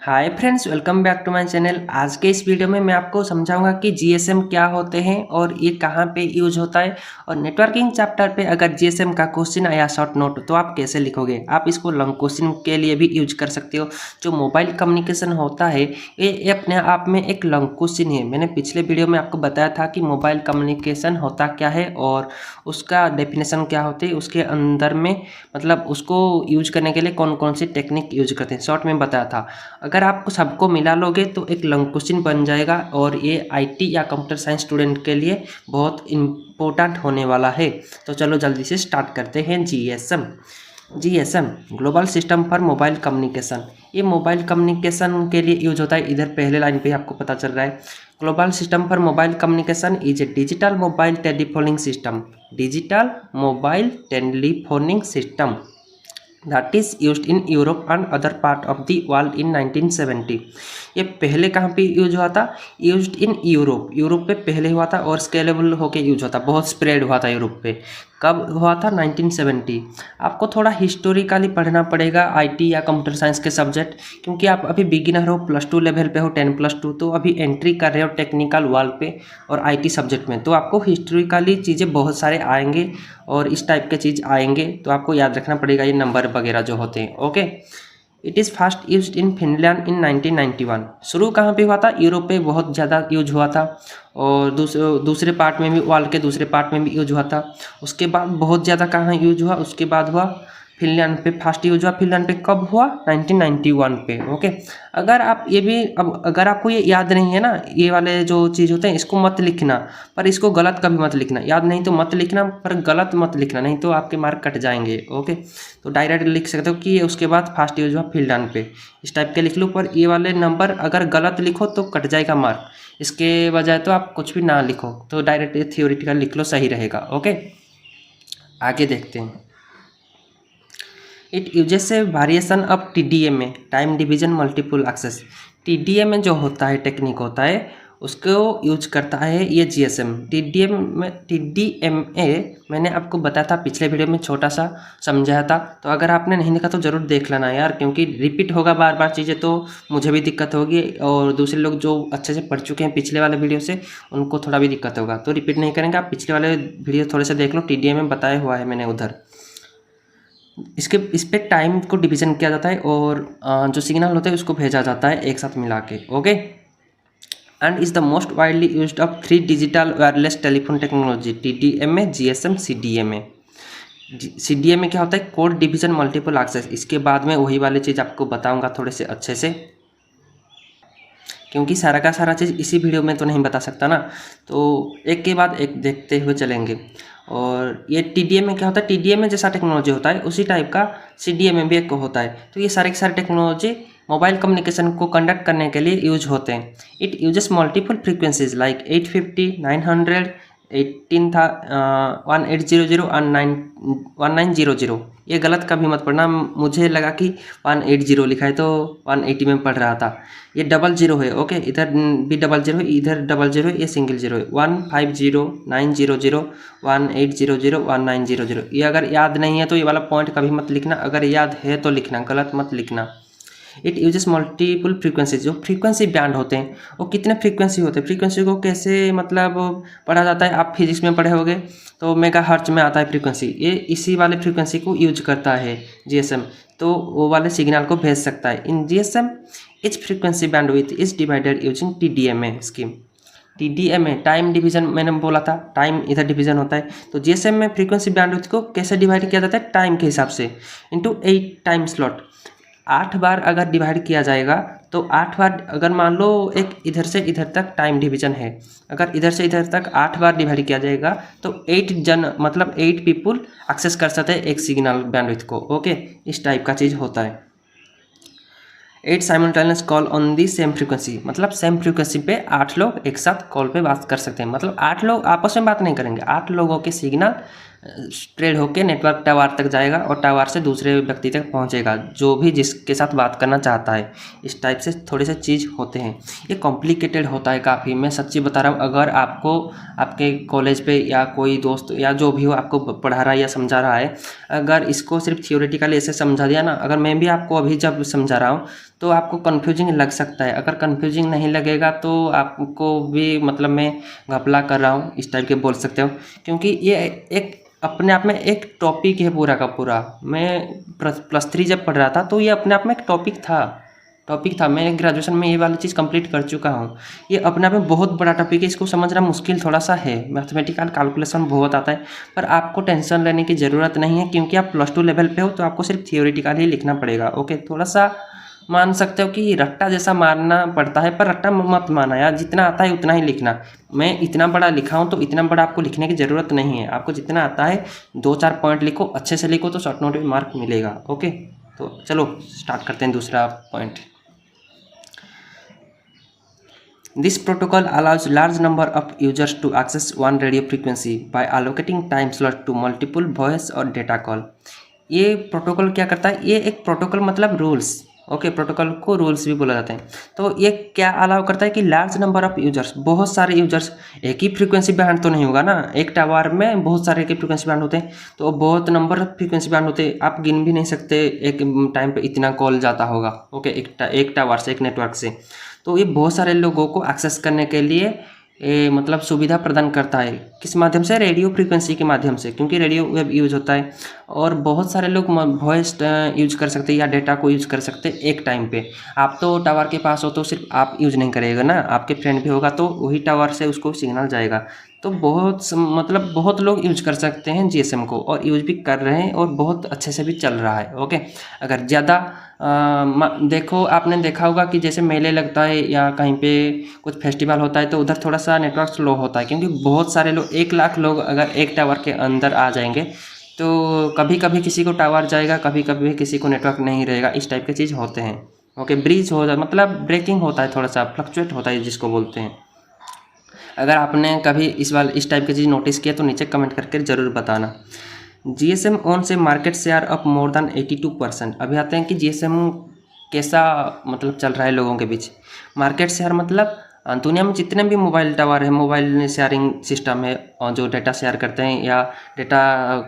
Hi friends, welcome back to my channel. आज के इस वीडियो में मैं आपको समझाऊंगा कि जीएसएम क्या होते हैं और ये कहाँ पे यूज होता है। और नेटवर्किंग चैप्टर पे अगर जीएसएम का क्वेश्चन आया शॉर्ट नोट तो आप कैसे लिखोगे। आप इसको लॉन्ग क्वेश्चन के लिए भी यूज कर सकते हो। जो मोबाइल कम्युनिकेशन होता है ये अपने आप में एक लॉन्ग क्वेश्चन है। मैंने पिछले वीडियो में आपको बताया था कि मोबाइल कम्युनिकेशन होता क्या है और उसका डेफिनेशन क्या होती है, उसके अंदर में मतलब उसको यूज करने के लिए कौन कौन सी टेक्निक यूज करते हैं, शॉर्ट में बताया था। अगर आप सबको मिला लोगे तो एक लॉन्ग क्वेश्चन बन जाएगा और ये आईटी या कंप्यूटर साइंस स्टूडेंट के लिए बहुत इम्पोर्टेंट होने वाला है। तो चलो जल्दी से स्टार्ट करते हैं। GSM global system for mobile communication. ये मोबाइल कम्युनिकेशन के लिए यूज होता है। इधर पहले लाइन पे आपको पता चल रहा है, global system for mobile communication is a digital mobile telephoning system. Digital mobile telephoning system that is used in Europe and other part of the world in 1970। ये पहले कहाँ पे यूज हुआ था? Used in Europe. यूरोप पे पहले हुआ था और स्केलेबल होके यूज हुआ था, बहुत स्प्रेड हुआ था यूरोप पे। कब हुआ था? 1970। आपको थोड़ा हिस्टोरिकली पढ़ना पड़ेगा आईटी या कंप्यूटर साइंस के सब्जेक्ट, क्योंकि आप अभी बिगिनर हो, +2 लेवल पे हो, 10+2, तो अभी एंट्री कर रहे हो टेक्निकल वर्ल्ड पे और आईटी सब्जेक्ट में। तो आपको हिस्टोरिकली चीज़ें बहुत सारे आएंगे और इस टाइप के चीज़ आएंगे, तो आपको याद रखना पड़ेगा ये नंबर वगैरह जो होते हैं। Okay, it is first used in Finland in 1991। शुरू कहाँ पे हुआ था? यूरोप पे बहुत ज़्यादा यूज हुआ था और दूसरे पार्ट में भी, वर्ल्ड के दूसरे पार्ट में भी यूज हुआ था। उसके बाद बहुत ज़्यादा कहाँ यूज हुआ? उसके बाद हुआ फिनलैंड पे, फर्स्ट यूज हुआ फिनलैंड पे। कब हुआ? 1991 पे। ओके, अगर आप ये भी, अब अगर आपको ये याद नहीं है ना, ये वाले जो चीज़ होते हैं इसको मत लिखना, पर इसको गलत कभी मत लिखना। याद नहीं तो मत लिखना, पर गलत मत लिखना, नहीं तो आपके मार्क कट जाएंगे। ओके, तो डायरेक्ट लिख सकते हो कि उसके बाद फर्स्ट यूज हुआ फिनलैंड पे, इस टाइप के लिख लो। पर ये वाले नंबर अगर गलत लिखो तो कट जाएगा मार्क। इसके बजाय तो आप कुछ भी ना लिखो, तो डायरेक्ट थियोरिटिकल लिख लो, सही रहेगा। ओके, आगे देखते हैं। It uses a variation of TDMA, time division multiple access. TDMA जो होता है, टेक्निक होता है, उसको यूज करता है ये GSM। TDMA मैंने आपको बताया था पिछले वीडियो में, छोटा सा समझाया था। तो अगर आपने नहीं देखा तो ज़रूर देख लेना यार, क्योंकि रिपीट होगा बार बार चीज़ें तो मुझे भी दिक्कत होगी और दूसरे लोग जो अच्छे से पढ़ चुके हैं पिछले वाले वीडियो से उनको थोड़ा भी दिक्कत होगा। तो रिपीट नहीं करेंगे, आप पिछले वाले वीडियो थोड़े से देख लो। TDMA बताया हुआ है मैंने उधर। इस पे टाइम को डिवीजन किया जाता है और जो सिग्नल होते हैं उसको भेजा जाता है एक साथ मिला के। Okay, and is the most widely used of 3 digital wireless telephone technology, TDMA, GSM, CDMA। CDMA क्या होता है? Code division multiple access. इसके बाद में वही वाली चीज़ आपको बताऊंगा थोड़े से अच्छे से, क्योंकि सारा का सारा चीज़ इसी वीडियो में तो नहीं बता सकता ना, तो एक के बाद एक देखते हुए चलेंगे। और ये TDMA क्या होता है? TDMA जैसा टेक्नोलॉजी होता है उसी टाइप का CDMA भी एक होता है। तो ये सारे के सारे टेक्नोलॉजी मोबाइल कम्युनिकेशन को कंडक्ट करने के लिए यूज होते हैं। It uses multiple frequencies like 850, 900, 18 था, 1800 और 1900। ये गलत कभी मत पढ़ना, मुझे लगा कि 180 लिखा है तो 180 में पढ़ रहा था। ये 00 है। ओके, इधर भी 00 है, इधर 00 है, ये सिंगल 0 है। 150, 900, 1800, 1900। ये अगर याद नहीं है तो ये वाला पॉइंट कभी मत लिखना, अगर याद है तो लिखना, गलत मत लिखना। It uses multiple frequency. जो फ्रीक्वेंसी बैंड होते हैं वो कितने फ्रीक्वेंसी होते हैं? फ्रीक्वेंसी को कैसे मतलब पढ़ा जाता है? आप फिजिक्स में पढ़े होगे तो मेगाहर्ट्ज में आता है फ्रीक्वेंसी। ये इसी वाले फ्रीक्वेंसी को यूज करता है GSM, तो वो वाले सिग्नल को भेज सकता है। इन GSM etch frequency bandwidth is divided using TDMA scheme. TDMA time division मैंने बोला था, टाइम इधर डिवीजन होता है। तो GSM में फ्रीक्वेंसी बैंडविड्थ को कैसे डिवाइड किया जाता है? टाइम के हिसाब से, इंटू 8 टाइम स्लॉट। 8 बार अगर डिवाइड किया जाएगा तो 8 बार, अगर मान लो एक इधर से इधर तक टाइम डिवीजन है, अगर इधर से इधर तक 8 बार डिवाइड किया जाएगा तो 8 जन मतलब 8 पीपुल एक्सेस कर सकते हैं एक सिग्नल बैंडविड्थ को। ओके, इस टाइप का चीज़ होता है। 8 simultaneous call on the same frequency, मतलब सेम फ्रीक्वेंसी पे 8 लोग एक साथ कॉल पे बात कर सकते हैं। मतलब 8 लोग आपस में बात नहीं करेंगे, 8 लोगों के सिग्नल स्प्रेड होकर नेटवर्क टावर तक जाएगा और टावर से दूसरे व्यक्ति तक पहुंचेगा, जो भी जिसके साथ बात करना चाहता है। इस टाइप से थोड़े से चीज़ होते हैं। ये कॉम्प्लिकेटेड होता है काफ़ी, मैं सच्ची बता रहा हूँ। अगर आपको आपके कॉलेज पे या कोई दोस्त या जो भी हो आपको पढ़ा रहा है या समझा रहा है, अगर इसको सिर्फ थियोरेटिकली ऐसे समझा दिया ना, अगर मैं भी आपको अभी जब समझा रहा हूँ तो आपको कन्फ्यूजिंग लग सकता है। अगर कन्फ्यूजिंग नहीं लगेगा तो आपको भी मतलब मैं घपला कर रहा हूँ इस टाइप के बोल सकते हो, क्योंकि ये एक अपने आप में एक टॉपिक है पूरा का पूरा। मैं +3 जब पढ़ रहा था तो ये अपने आप में एक टॉपिक था। मैं ग्रेजुएशन में ये वाली चीज़ कंप्लीट कर चुका हूँ। ये अपने आप में बहुत बड़ा टॉपिक है, इसको समझना मुश्किल थोड़ा सा है। मैथमेटिकल कैलकुलेशन बहुत आता है, पर आपको टेंशन लेने की ज़रूरत नहीं है, क्योंकि आप +2 लेवल पे हो तो आपको सिर्फ थियोरेटिकल ही लिखना पड़ेगा। ओके, थोड़ा सा मान सकते हो कि रट्टा जैसा मारना पड़ता है, पर रट्टा मत माना यार, जितना आता है उतना ही लिखना। मैं इतना बड़ा लिखा हूँ तो इतना बड़ा आपको लिखने की ज़रूरत नहीं है। आपको जितना आता है 2-4 पॉइंट लिखो, अच्छे से लिखो, तो शॉर्ट नोट में मार्क मिलेगा। ओके, तो चलो स्टार्ट करते हैं दूसरा point. This protocol allows large number of users to access one radio frequency by allocating time slot to multiple voice और data call। ये प्रोटोकॉल क्या करता है? ये एक प्रोटोकॉल मतलब रूल्स। ओके, प्रोटोकॉल को रूल्स भी बोला जाता है। तो ये क्या अलाउ करता है कि लार्ज नंबर ऑफ यूजर्स, बहुत सारे यूजर्स, एक ही फ्रीक्वेंसी बैंड तो नहीं होगा ना, एक टावर में बहुत सारे के फ्रीक्वेंसी बैंड होते हैं, तो बहुत नंबर ऑफ फ्रीक्वेंसी बैंड होते हैं, आप गिन भी नहीं सकते एक टाइम पे इतना कॉल जाता होगा। ओके, एक टावर से, एक नेटवर्क से। तो ये बहुत सारे लोगों को एक्सेस करने के लिए मतलब सुविधा प्रदान करता है। किस माध्यम से? रेडियो फ्रीक्वेंसी के माध्यम से, क्योंकि रेडियो वेव यूज होता है और बहुत सारे लोग वॉइस यूज कर सकते हैं या डेटा को यूज कर सकते हैं एक टाइम पे। आप तो टावर के पास हो तो सिर्फ आप यूज नहीं करेगा ना, आपके फ्रेंड भी होगा तो वही टावर से उसको सिग्नल जाएगा। तो मतलब बहुत लोग यूज कर सकते हैं जीएसएम को, और यूज भी कर रहे हैं और बहुत अच्छे से भी चल रहा है। ओके, अगर ज़्यादा देखो, आपने देखा होगा कि जैसे मेले लगता है या कहीं पे कुछ फेस्टिवल होता है तो उधर थोड़ा सा नेटवर्क स्लो होता है, क्योंकि बहुत सारे लोग, 1 लाख लोग अगर एक टावर के अंदर आ जाएंगे तो कभी कभी किसी को टावर जाएगा, कभी कभी किसी को नेटवर्क नहीं रहेगा। इस टाइप के चीज़ होते हैं। ओके, ब्रीज हो जाए मतलब ब्रेकिंग होता है, थोड़ा सा फ्लक्चुएट होता है जिसको बोलते हैं। अगर आपने कभी इस टाइप की चीज़ नोटिस किया तो नीचे कमेंट करके ज़रूर बताना। जीएसएम ओन से market share up more than 82%। अभी आते हैं कि जीएसएम कैसा मतलब चल रहा है लोगों के बीच। मार्केट शेयर मतलब दुनिया में जितने भी मोबाइल टावर है, मोबाइल शेयरिंग सिस्टम है, और जो डेटा शेयर करते हैं या डेटा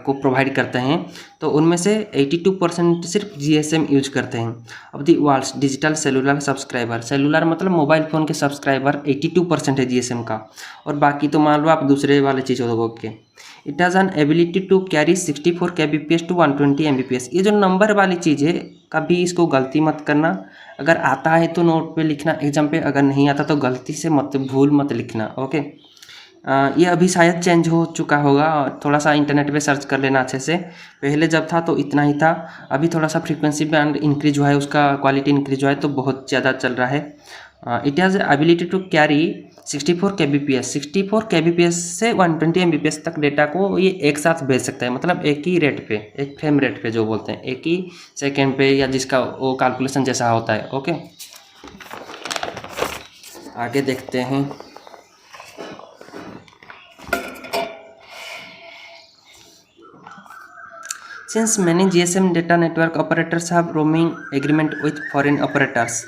को प्रोवाइड करते हैं, तो उनमें से 82% सिर्फ जीएसएम यूज करते हैं। अब the world's digital cellular subscriber, cellular मतलब मोबाइल फ़ोन के सब्सक्राइबर 82% है जीएसएम का, और बाकी तो मान लो आप दूसरे वाले चीज़ों के। It has an ability to carry 64 kbps to 120 mbps। ये जो नंबर वाली चीज़ है, कभी इसको गलती मत करना। अगर आता है तो नोट पे लिखना एग्जाम पे, अगर नहीं आता तो गलती से भूल मत लिखना। ओके, ये अभी शायद चेंज हो चुका होगा, थोड़ा सा इंटरनेट पे सर्च कर लेना अच्छे से। पहले जब था तो इतना ही था, अभी थोड़ा सा फ्रीक्वेंसी बैंड इंक्रीज हुआ है, उसका क्वालिटी इंक्रीज हुआ है, तो बहुत ज़्यादा चल रहा है। It has ability to carry 64 kbps, 64 kbps से 120 mbps तक डेटा को ये एक साथ भेज सकता है, मतलब एक ही रेट पे, एक फ्रेम रेट पे जो बोलते हैं, एक ही सेकेंड पे, या जिसका वो कैलकुलेशन जैसा होता है। ओके, आगे देखते हैं। Since many GSM data network operators have roaming agreement with foreign operators।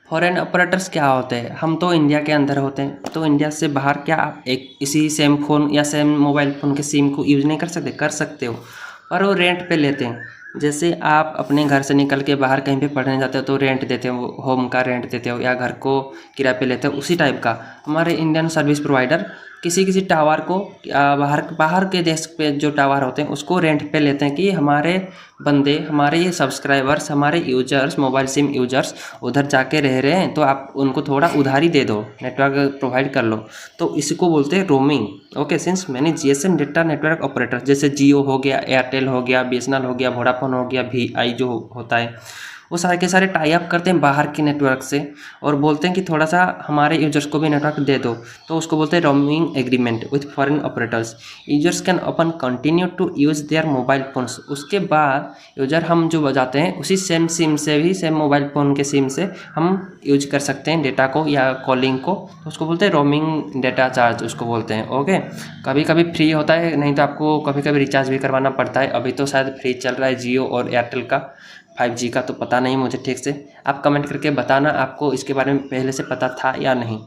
Foreign operators क्या होते हैं? हम तो इंडिया के अंदर होते हैं, तो इंडिया से बाहर क्या आप एक इसी सेम फ़ोन या सेम मोबाइल फ़ोन के सिम को यूज़ नहीं कर सकते? कर सकते हो, पर वो रेंट पे लेते हैं। जैसे आप अपने घर से निकल के बाहर कहीं पे पढ़ने जाते हो तो रेंट देते हो, होम का रेंट देते हो या घर को किराए पे लेते हो, उसी टाइप का हमारे इंडियन सर्विस प्रोवाइडर किसी टावर को बाहर के देश पे जो टावर होते हैं उसको रेंट पे लेते हैं कि हमारे बंदे, हमारे ये सब्सक्राइबर्स, हमारे यूजर्स, मोबाइल सिम यूजर्स उधर जाके रह रहे हैं, तो आप उनको थोड़ा उधारी दे दो, नेटवर्क प्रोवाइड कर लो। तो इसको बोलते हैं रोमिंग। ओके, सिंस मैंने जीएसएम डेटा नेटवर्क ऑपरेटर जैसे जियो हो गया, एयरटेल हो गया, बीएसएनएल हो गया, वोडाफोन हो गया, वीआई जो होता है, वो सारे के सारे टाई अप करते हैं बाहर के नेटवर्क से और बोलते हैं कि थोड़ा सा हमारे यूजर्स को भी नेटवर्क दे दो, तो उसको बोलते हैं roaming agreement with foreign operators. Users can upon continue to use their mobile phones. उसके बाद यूजर हम जो बजाते हैं उसी सेम सिम से भी, सेम मोबाइल फ़ोन के सिम से हम यूज कर सकते हैं डेटा को या कॉलिंग को, तो उसको बोलते हैं रोमिंग डेटा चार्ज उसको बोलते हैं। ओके, कभी कभी फ्री होता है, नहीं तो आपको कभी कभी रिचार्ज भी करवाना पड़ता है। अभी तो शायद फ्री चल रहा है जियो और एयरटेल का 5G का, तो पता नहीं मुझे ठीक से, आप कमेंट करके बताना आपको इसके बारे में पहले से पता था या नहीं।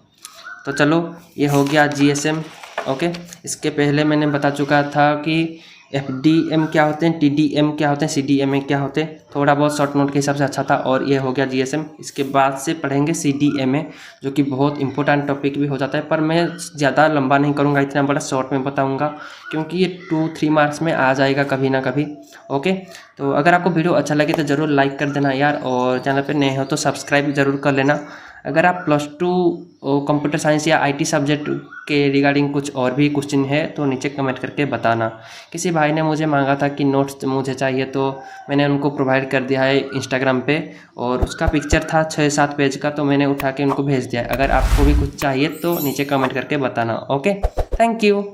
तो चलो ये हो गया GSM। ओके, इसके पहले मैंने बता चुका था कि FDM क्या होते हैं, TDM क्या होते हैं, CDMA क्या होते हैं, थोड़ा बहुत शॉर्ट नोट के हिसाब से अच्छा था। और ये हो गया GSM। इसके बाद से पढ़ेंगे CDMA, जो कि बहुत इंपॉर्टेंट टॉपिक भी हो जाता है, पर मैं ज़्यादा लंबा नहीं करूँगा, इतना बड़ा शॉर्ट में बताऊँगा क्योंकि ये 2-3 मार्क्स में आ जाएगा कभी ना कभी। ओके, तो अगर आपको वीडियो अच्छा लगे तो ज़रूर लाइक कर देना यार, और चैनल पर नए हो तो सब्सक्राइब ज़रूर कर लेना। अगर आप +2 कंप्यूटर साइंस या IT सब्जेक्ट के रिगार्डिंग कुछ और भी क्वेश्चन है तो नीचे कमेंट करके बताना। किसी भाई ने मुझे मांगा था कि नोट्स मुझे चाहिए, तो मैंने उनको प्रोवाइड कर दिया है इंस्टाग्राम पे, और उसका पिक्चर था 6-7 पेज का, तो मैंने उठा के उनको भेज दिया। अगर आपको भी कुछ चाहिए तो नीचे कमेंट करके बताना। Okay, thank you.